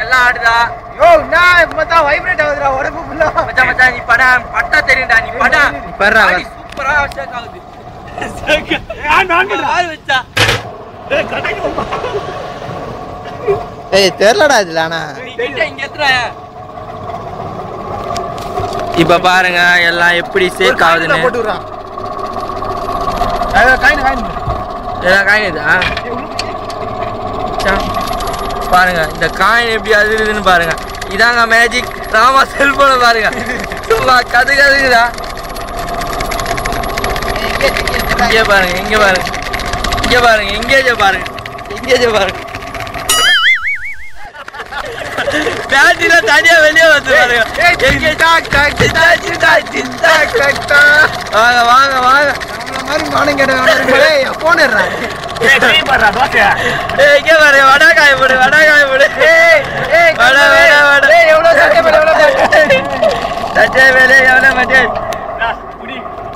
எல்லாம் ஆடுதா யோ நான் இப்பதான் வைப்ரேட் ஆகுதுடா உடம்பு ஃபுல்லா மச்சான் மச்சான் நீ பட்டா தெரியும்டா நீ படுறா சூப்பரா ஷேக் ஆகுது ஆள் வச்சா தெரியலடா இதுல ஆனா இங்க எத்தனை இப்ப பாருங்க எல்லாம் எப்படி ஷேக் ஆகுதுன்னு போட்டுறான் காயின் பாருங்க இந்த காயின் எப்படி அதிருதுன்னு பாருங்க இதாங்க மேஜிக் ராமா செல்போன பாருங்க சும்மா கதுக்குதா இங்கே பாருங்க இங்க பாருங்க இங்க பாருங்க எங்கேஜ பாருங்க பேட்டரியில தனியா வெளியே வந்து பாருங்க வாங்க மாதிரி மானம் கேட்ட போனிடுறேன் இங்க பாரு வடை காய போடு வடை